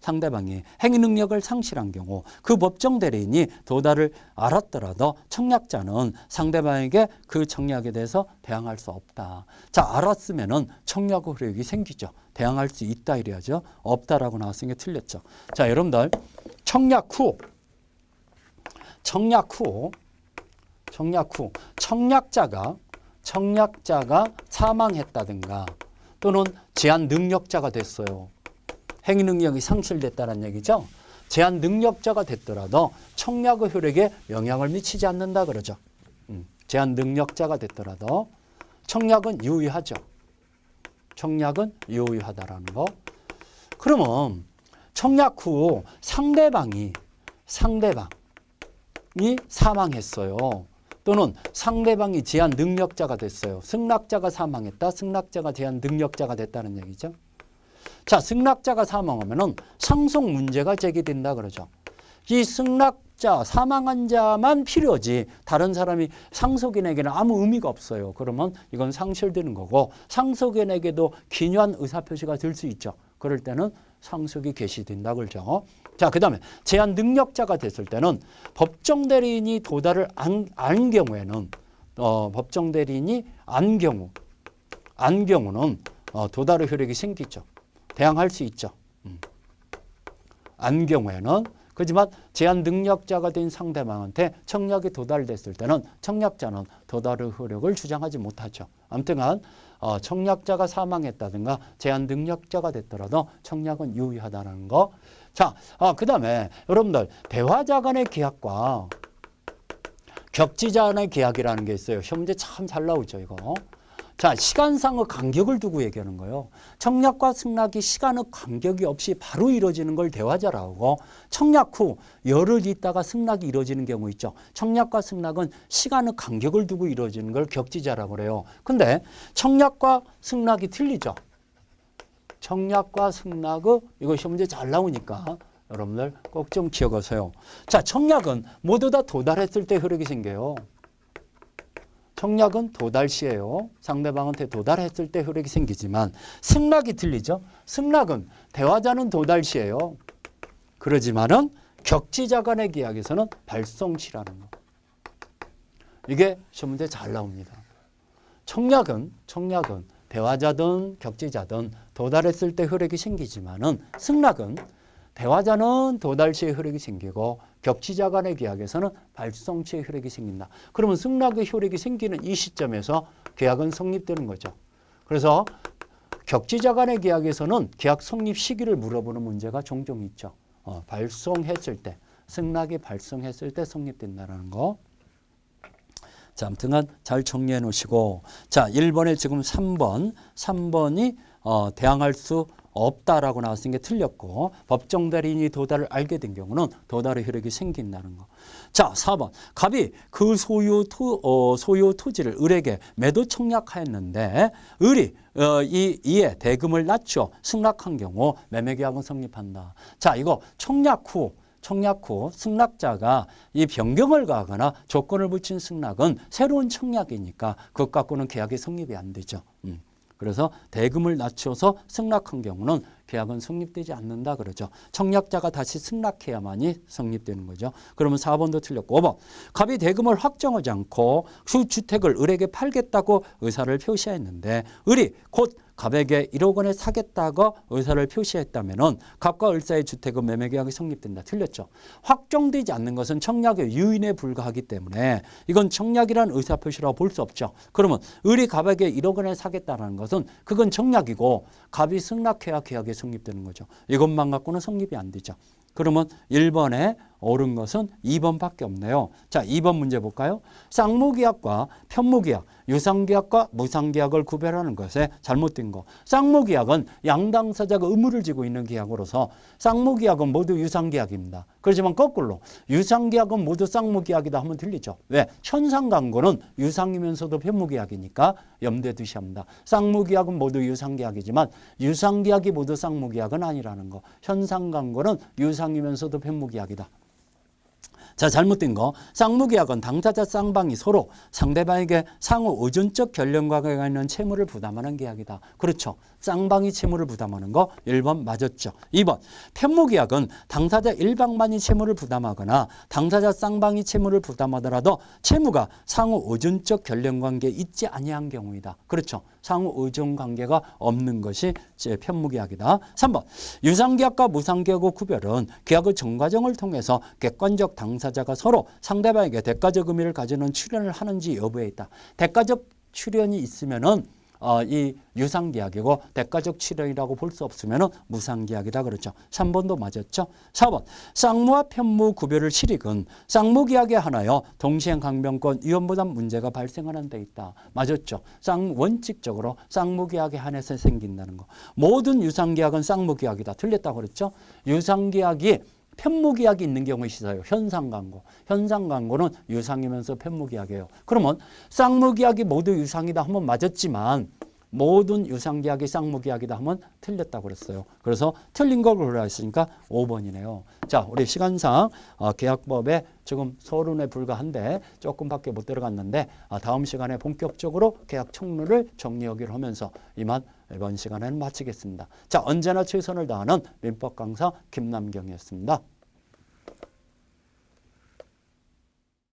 상대방이 행위 능력을 상실한 경우 그 법정 대리인이 도달을 알았더라도 청약자는 상대방에게 그 청약에 대해서 대항할 수 없다. 자, 알았으면은 청약의 효력이 생기죠. 대항할 수 있다 이래야죠. 없다라고 나왔으니까 틀렸죠. 자, 여러분들 청약 후 청약자가 사망했다든가 또는 제한 능력자가 됐어요. 행위 능력이 상실됐다는 얘기죠. 제한 능력자가 됐더라도 청약의 효력에 영향을 미치지 않는다 그러죠. 제한 능력자가 됐더라도 청약은 유의하죠. 청약은 유의하다라는 거. 그러면 청약 후 상대방이 사망했어요. 또는 상대방이 제한 능력자가 됐어요. 승낙자가 사망했다. 승낙자가 제한 능력자가 됐다는 얘기죠. 자, 승낙자가 사망하면은 상속 문제가 제기된다 그러죠. 이 승낙자, 사망한 자만 필요하지 다른 사람이 상속인에게는 아무 의미가 없어요. 그러면 이건 상실되는 거고, 상속인에게도 기묘한 의사표시가 될 수 있죠. 그럴 때는 상속이 개시된다 그러죠. 자, 그 다음에 제한 능력자가 됐을 때는 법정 대리인이 도달을 안 경우에는 법정 대리인이 안 경우는 도달의 효력이 생기죠. 대항할 수 있죠. 안 경우에는. 그렇지만 제한 능력자가 된 상대방한테 청약이 도달됐을 때는 청약자는 도달의 효력을 주장하지 못하죠. 아무튼간 청약자가 사망했다든가 제한 능력자가 됐더라도 청약은 유의하다는 거. 자, 그 다음에 여러분들 대화자 간의 계약과 격지자 간의 계약이라는 게 있어요. 시험 문제 참 잘 나오죠, 이거. 자, 시간상의 간격을 두고 얘기하는 거예요. 청약과 승낙이 시간의 간격이 없이 바로 이루어지는 걸 대화자라고 하고, 청약 후 열흘 있다가 승낙이 이루어지는 경우 있죠. 청약과 승낙은 시간의 간격을 두고 이루어지는 걸 격지자라고 그래요. 근데 청약과 승낙이 틀리죠. 청약과 승낙의 이거 시험 문제 잘 나오니까 여러분들 꼭 좀 기억하세요. 자, 청약은 모두 다 도달했을 때 효력이 생겨요. 청약은 도달 시에요. 상대방한테 도달했을 때 효력이 생기지만 승낙이 틀리죠. 승낙은 대화자는 도달 시에요. 그러지만은 격지자 간의 계약에서는 발송 시라는 거. 이게 시험 문제 잘 나옵니다. 청약은 대화자든 격지자든 도달했을 때 효력이 생기지만은 승낙은 대화자는 도달 시에 효력이 생기고 격지자 간의 계약에서는 발송 시에 효력이 생긴다. 그러면 승낙의 효력이 생기는 이 시점에서 계약은 성립되는 거죠. 그래서 격지자 간의 계약에서는 계약 성립 시기를 물어보는 문제가 종종 있죠. 발송했을 때, 승낙이 발송했을 때 성립된다는 거. 자, 아무튼 잘 정리해 놓으시고, 자, 1번에 지금 3번이 대항할 수 없다라고 나왔으니까 틀렸고 법정 대리인이 도달을 알게 된 경우는 도달의 효력이 생긴다는 거. 자, 4번. 갑이 그 소유 토지를 을에게 매도 청약하였는데 을이 이에 대금을 낮춰 승낙한 경우 매매계약은 성립한다. 자, 이거 청약 후 승낙자가 이 변경을 가하거나 조건을 붙인 승낙은 새로운 청약이니까 그것 갖고는 계약이 성립이 안 되죠. 그래서 대금을 낮춰서 승낙한 경우는 계약은 성립되지 않는다 그러죠. 청약자가 다시 승낙해야만이 성립되는 거죠. 그러면 4번도 틀렸고 5번. 갑이 대금을 확정하지 않고 주택을 을에게 팔겠다고 의사를 표시했는데 을이 곧 갑에게 1억 원에 사겠다고 의사를 표시했다면 갑과 을 사이의 주택은 매매계약이 성립된다. 틀렸죠. 확정되지 않는 것은 청약의 유인에 불과하기 때문에 이건 청약이라는 의사표시라고 볼 수 없죠. 그러면 을이 갑에게 1억 원에 사겠다는 것은 그건 청약이고 갑이 승낙해야 계약이 성립되는 거죠. 이것만 갖고는 성립이 안 되죠. 그러면 1번에 옳은 것은 2번밖에 없네요. 자, 2번 문제 볼까요? 쌍무계약과 편무계약, 유상계약과 무상계약을 구별하는 것에 잘못된 거. 쌍무계약은 양당사자가 의무를 지고 있는 계약으로서 쌍무계약은 모두 유상계약입니다. 그렇지만 거꾸로 유상계약은 모두 쌍무계약이다 하면 들리죠. 왜? 현상광고는 유상이면서도 편무계약이니까 염두에 두셔야 합니다. 쌍무계약은 모두 유상계약이지만 유상계약이 모두 쌍무계약은 아니라는 거. 현상광고는 유상이면서도 편무계약이다. 자, 잘못된 거. 쌍무계약은 당사자 쌍방이 서로 상대방에게 상호 의존적 결연관계가 있는 채무를 부담하는 계약이다. 그렇죠. 쌍방이 채무를 부담하는 거 1번 맞았죠. 2번. 편무계약은 당사자 일방만이 채무를 부담하거나 당사자 쌍방이 채무를 부담하더라도 채무가 상호 의존적 결연관계에 있지 아니한 경우이다. 그렇죠. 상호 의존관계가 없는 것이 편무계약이다. 3번. 유상계약과 무상계약의 구별은 계약의 정과정을 통해서 객관적 당사자가 서로 상대방에게 대가적 의미를 가지는 출연을 하는지 여부에 있다. 대가적 출연이 있으면은 이 유상계약이고 대가적 출연이라고 볼 수 없으면 무상계약이다 그렇죠. 3번도 맞았죠. 4번. 쌍무와 편무 구별을 실익은 쌍무계약에 하나여 동시행 강변권 위험부담 문제가 발생하는 데 있다. 맞았죠. 원칙적으로 쌍무계약에 한해서 생긴다는 거. 모든 유상계약은 쌍무계약이다. 틀렸다고 그랬죠. 유상계약이 편무계약이 있는 경우가 있어요. 현상광고. 현상광고는 유상이면서 편무계약이에요. 그러면 쌍무계약이 모두 유상이다 하면 맞았지만 모든 유상계약이 쌍무계약이다 하면 틀렸다고 그랬어요. 그래서 틀린 걸 고르라 했으니까 5번이네요. 자, 우리 시간상 계약법에 지금 서론에 불과한데 조금밖에 못 들어갔는데 다음 시간에 본격적으로 계약 총론을 정리하기로 하면서 이만 이번 시간에는 마치겠습니다. 자, 언제나 최선을 다하는 민법 강사 김남경이었습니다.